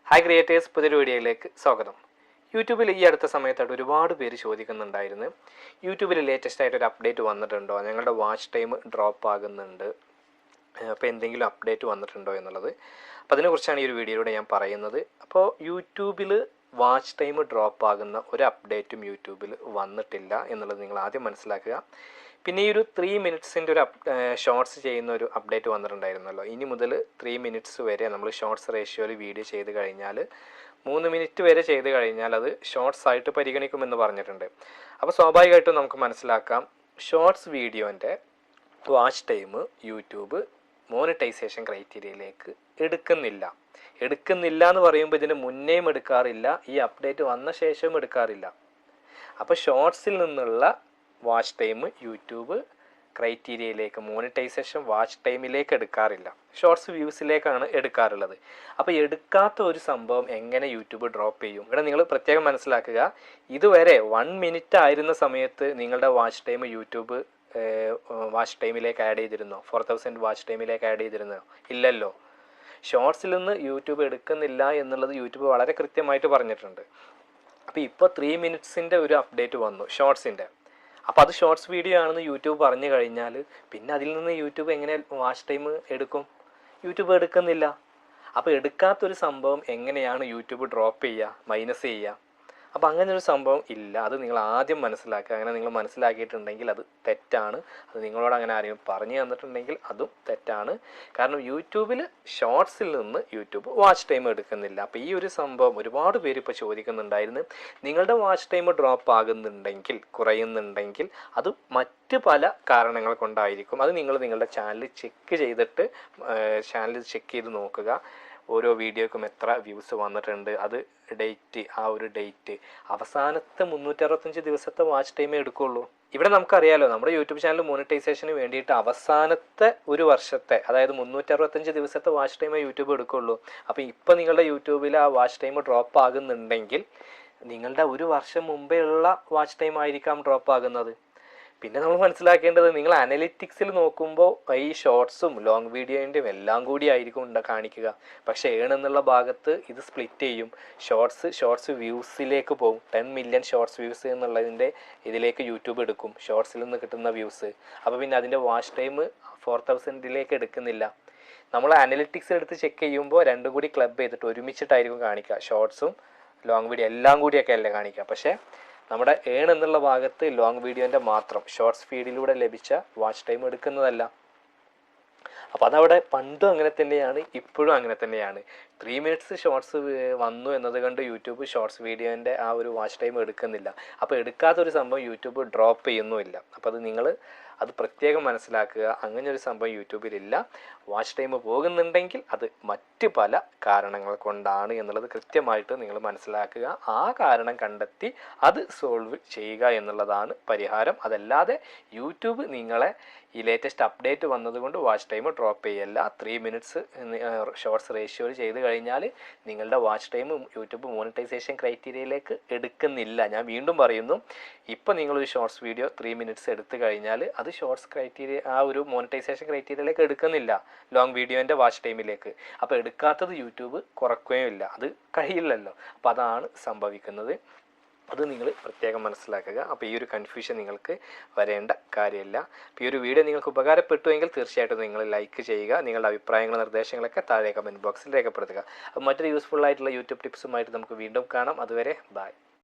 Hi creators, പുതിയൊരു വീഡിയോയിലേക്ക് സ്വാഗതം. യൂട്യൂബിൽ ഈ അടുത്ത സമയത്തായിട്ട് ഒരുപാട് പേര് ചോദിക്കുന്നുണ്ടായിരുന്നു, യൂട്യൂബിൽ ലേറ്റസ്റ്റ് ആയിട്ടൊരു അപ്ഡേറ്റ് വന്നിട്ടുണ്ടോ, ഞങ്ങളുടെ വാച്ച് ടൈം ഡ്രോപ്പ് ആകുന്നുണ്ട്, അപ്പോൾ എന്തെങ്കിലും അപ്ഡേറ്റ് വന്നിട്ടുണ്ടോ എന്നുള്ളത്. അപ്പോൾ അതിനെക്കുറിച്ചാണ് ഈ ഒരു വീഡിയോയിലൂടെ ഞാൻ പറയുന്നത്. അപ്പോൾ യൂട്യൂബിൽ വാച്ച് ടൈം ഡ്രോപ്പ് ആകുന്ന ഒരു അപ്ഡേറ്റും യൂട്യൂബിൽ വന്നിട്ടില്ല എന്നുള്ളത് നിങ്ങൾ ആദ്യം മനസ്സിലാക്കുക. പിന്നെ ഈ ഒരു 3 മിനിറ്റ്സിൻ്റെ ഒരു ഷോർട്സ് ചെയ്യുന്ന ഒരു അപ്ഡേറ്റ് വന്നിട്ടുണ്ടായിരുന്നല്ലോ. ഇനി മുതൽ 3 മിനിറ്റ്സ് വരെ നമ്മൾ ഷോർട്സ് റേഷ്യോയിൽ വീഡിയോ ചെയ്ത് കഴിഞ്ഞാൽ 3 മിനിറ്റ് വരെ ചെയ്ത് കഴിഞ്ഞാൽ അത് ഷോർട്സ് ആയിട്ട് പരിഗണിക്കുമെന്ന് പറഞ്ഞിട്ടുണ്ട്. അപ്പോൾ സ്വാഭാവികമായിട്ടും നമുക്ക് മനസ്സിലാക്കാം, ഷോർട്സ് വീഡിയോൻ്റെ വാച്ച് ടൈം യൂട്യൂബ് മോണിറ്റൈസേഷൻ ക്രൈറ്റീരിയയിലേക്ക് എടുക്കുന്നില്ല എന്ന് പറയുമ്പോൾ ഇതിന് മുന്നേയും എടുക്കാറില്ല, ഈ അപ്ഡേറ്റ് വന്ന ശേഷവും എടുക്കാറില്ല. അപ്പോൾ ഷോർട്സിൽ നിന്നുള്ള വാച്ച് ടൈം യൂട്യൂബ് ക്രൈറ്റീരിയയിലേക്ക്, മോണിറ്റൈസേഷൻ വാച്ച് ടൈമിലേക്ക് എടുക്കാറില്ല, ഷോർട്സ് വ്യൂസിലേക്കാണ് എടുക്കാറുള്ളത്. അപ്പോൾ എടുക്കാത്ത ഒരു സംഭവം എങ്ങനെ യൂട്യൂബ് ഡ്രോപ്പ് ചെയ്യും? ഇവിടെ നിങ്ങൾ പ്രത്യേകം മനസ്സിലാക്കുക, ഇതുവരെ 1 മിനിറ്റ് ആയിരുന്ന സമയത്ത് നിങ്ങളുടെ വാച്ച് ടൈം യൂട്യൂബ് വാച്ച് ടൈമിലേക്ക് ആഡ് ചെയ്തിരുന്നോ? 4000 വാച്ച് ടൈമിലേക്ക് ആഡ് ചെയ്തിരുന്നോ? ഇല്ലല്ലോ. ഷോർട്സിൽ നിന്ന് യൂട്യൂബ് എടുക്കുന്നില്ല എന്നുള്ളത് യൂട്യൂബ് വളരെ കൃത്യമായിട്ട് പറഞ്ഞിട്ടുണ്ട്. അപ്പോൾ ഇപ്പോൾ 3 മിനിറ്റ്സിൻ്റെ ഒരു അപ്ഡേറ്റ് വന്നു ഷോർട്സിൻ്റെ. അപ്പോൾ അത് ഷോർട്സ് വീഡിയോ ആണെന്ന് യൂട്യൂബ് പറഞ്ഞു കഴിഞ്ഞാൽ പിന്നെ അതിൽ നിന്ന് യൂട്യൂബ് എങ്ങനെ വാച്ച് ടൈം എടുക്കും? യൂട്യൂബ് എടുക്കുന്നില്ല. അപ്പോൾ എടുക്കാത്തൊരു സംഭവം എങ്ങനെയാണ് യൂട്യൂബ് ഡ്രോപ്പ് ചെയ്യുക, മൈനസ് ചെയ്യുക? അപ്പോൾ അങ്ങനെ ഒരു സംഭവം ഇല്ല. അത് നിങ്ങൾ ആദ്യം മനസ്സിലാക്കുക. അങ്ങനെ നിങ്ങൾ മനസ്സിലാക്കിയിട്ടുണ്ടെങ്കിൽ അത് തെറ്റാണ്. അത് നിങ്ങളോട് അങ്ങനെ ആരെങ്കിലും പറഞ്ഞു തന്നിട്ടുണ്ടെങ്കിൽ അതും തെറ്റാണ്. കാരണം യൂട്യൂബിൽ ഷോർട്സിൽ നിന്ന് യൂട്യൂബ് വാച്ച് ടൈം എടുക്കുന്നില്ല. അപ്പോൾ ഈ ഒരു സംഭവം ഒരുപാട് പേര് ഇപ്പോൾ ചോദിക്കുന്നുണ്ടായിരുന്നു. നിങ്ങളുടെ വാച്ച് ടൈം ഡ്രോപ്പ് ആകുന്നുണ്ടെങ്കിൽ, കുറയുന്നുണ്ടെങ്കിൽ അത് മറ്റ് പല കാരണങ്ങൾ കൊണ്ടായിരിക്കും. അത് നിങ്ങൾ നിങ്ങളുടെ ചാനൽ ചെക്ക് ചെയ്തിട്ട് ചെക്ക് ചെയ്ത് നോക്കുക. ഓരോ വീഡിയോക്കും എത്ര വ്യൂസ് വന്നിട്ടുണ്ട്, അത് ഡേറ്റ്, ആ ഒരു ഡേറ്റ്, അവസാനത്തെ 365 ദിവസത്തെ വാച്ച് ടൈമേ എടുക്കുകയുള്ളൂ. ഇവിടെ നമുക്കറിയാലോ, നമ്മുടെ യൂട്യൂബ് ചാനൽ മോണിറ്റൈസേഷന് വേണ്ടിയിട്ട് അവസാനത്തെ ഒരു വർഷത്തെ, അതായത് 365 ദിവസത്തെ വാച്ച് ടൈമേ യൂട്യൂബ് എടുക്കുകയുള്ളൂ. അപ്പോൾ ഇപ്പോൾ നിങ്ങളുടെ യൂട്യൂബിൽ ആ വാച്ച് ടൈം ഡ്രോപ്പ് ആകുന്നുണ്ടെങ്കിൽ നിങ്ങളുടെ ഒരു വർഷം മുമ്പേ ഉള്ള വാച്ച് ടൈം ആയിരിക്കാം ഡ്രോപ്പ് ആകുന്നത്. പിന്നെ നമ്മൾ മനസ്സിലാക്കേണ്ടത്, നിങ്ങൾ അനലിറ്റിക്സിൽ നോക്കുമ്പോൾ ഈ ഷോർട്സും ലോങ് വീഡിയോൻ്റെയും എല്ലാം കൂടി ആയിരിക്കും കാണിക്കുക. പക്ഷേ എന്നുള്ള ഭാഗത്ത് ഇത് സ്പ്ലിറ്റ് ചെയ്യും. ഷോർട്സ് വ്യൂസിലേക്ക് പോകും. 10 മില്യൺ ഷോർട്സ് വ്യൂസ് എന്നുള്ളതിൻ്റെ ഇതിലേക്ക് യൂട്യൂബ് എടുക്കും, ഷോർട്സിൽ നിന്ന് കിട്ടുന്ന വ്യൂസ്. അപ്പോൾ പിന്നെ അതിൻ്റെ വാച്ച് ടൈം 4000 എടുക്കുന്നില്ല. നമ്മൾ അനലിറ്റിക്സ് എടുത്ത് ചെക്ക് ചെയ്യുമ്പോൾ രണ്ടും കൂടി ക്ലബ് ചെയ്തിട്ട് ഒരുമിച്ചിട്ടായിരിക്കും കാണിക്കുക. ഷോർട്സും ലോങ് വീഡിയോ എല്ലാം കൂടിയൊക്കെ അല്ലേ കാണിക്കുക. പക്ഷേ നമ്മുടെ എന്നുള്ള ഭാഗത്ത് ലോങ് വീഡിയോൻ്റെ മാത്രം ഷോർട്സ് ഫീഡിലൂടെ ലഭിച്ച വാച്ച് ടൈം എടുക്കുന്നതല്ല. അപ്പോൾ അതവിടെ പണ്ടും അങ്ങനെ തന്നെയാണ്, ഇപ്പോഴും അങ്ങനെ തന്നെയാണ്. 3 മിനിറ്റ്സ് ഷോർട്സ് വന്നു എന്നത് കൊണ്ട് യൂട്യൂബ് ഷോർട്സ് വീഡിയോൻ്റെ ആ ഒരു വാച്ച് ടൈം എടുക്കുന്നില്ല. അപ്പോൾ എടുക്കാത്തൊരു സംഭവം യൂട്യൂബ് ഡ്രോപ്പ് ചെയ്യുന്നുമില്ല. അപ്പോൾ അത് നിങ്ങൾ പ്രത്യേകം മനസ്സിലാക്കുക. അങ്ങനെ ഒരു സംഭവം യൂട്യൂബിലില്ല. വാച്ച് ടൈം പോകുന്നുണ്ടെങ്കിൽ അത് മറ്റ് പല കാരണങ്ങൾ കൊണ്ടാണ് എന്നുള്ളത് കൃത്യമായിട്ട് നിങ്ങൾ മനസ്സിലാക്കുക. ആ കാരണം കണ്ടെത്തി അത് സോൾവ് ചെയ്യുക എന്നുള്ളതാണ് പരിഹാരം. അതല്ലാതെ യൂട്യൂബ് നിങ്ങളെ ഈ ലേറ്റസ്റ്റ് അപ്ഡേറ്റ് വന്നതുകൊണ്ട് വാച്ച് ടൈം ഡ്രോപ്പ് ചെയ്യല്ല. 3 മിനിറ്റ്സ് ഷോർട്സ് റേഷ്യോയിൽ ചെയ്ത് കഴിഞ്ഞാൽ നിങ്ങളുടെ വാച്ച് ടൈം യൂട്യൂബ് മോണിറ്റൈസേഷൻ ക്രൈറ്റീരിയയിലേക്ക് എടുക്കുന്നില്ല. ഞാൻ വീണ്ടും പറയുന്നു, ഇപ്പോൾ നിങ്ങളൊരു ഷോർട്സ് വീഡിയോ 3 മിനിറ്റ്സ് എടുത്തു കഴിഞ്ഞാൽ അത് ഷോർട്സ് ക്രൈറ്റീരിയ, ആ ഒരു മോണിറ്റൈസേഷൻ ക്രൈറ്റീരിയയിലേക്ക് എടുക്കുന്നില്ല, ലോങ് വീഡിയോൻ്റെ വാച്ച് ടൈമിലേക്ക്. അപ്പോൾ എടുക്കാത്തത് യൂട്യൂബ് കുറയ്ക്കുകയും ഇല്ല, അത് കഴിയില്ലല്ലോ. അപ്പോൾ അതാണ് സംഭവിക്കുന്നത്. അത് നിങ്ങൾ പ്രത്യേകം മനസ്സിലാക്കുക. അപ്പോൾ ഈ ഒരു കൺഫ്യൂഷൻ നിങ്ങൾക്ക് വരേണ്ട കാര്യമില്ല. അപ്പോൾ ഈ ഒരു വീഡിയോ നിങ്ങൾക്ക് ഉപകാരപ്പെട്ടുവെങ്കിൽ തീർച്ചയായിട്ടും നിങ്ങൾ ലൈക്ക് ചെയ്യുക. നിങ്ങളുടെ അഭിപ്രായങ്ങളും നിർദ്ദേശങ്ങളൊക്കെ താഴെ കമൻറ്റ് ബോക്സിൽ രേഖപ്പെടുത്തുക. അപ്പോൾ മറ്റൊരു യൂസ്ഫുൾ ആയിട്ടുള്ള യൂട്യൂബ് ടിപ്സുമായിട്ട് നമുക്ക് വീണ്ടും കാണാം. അതുവരെ ബൈ.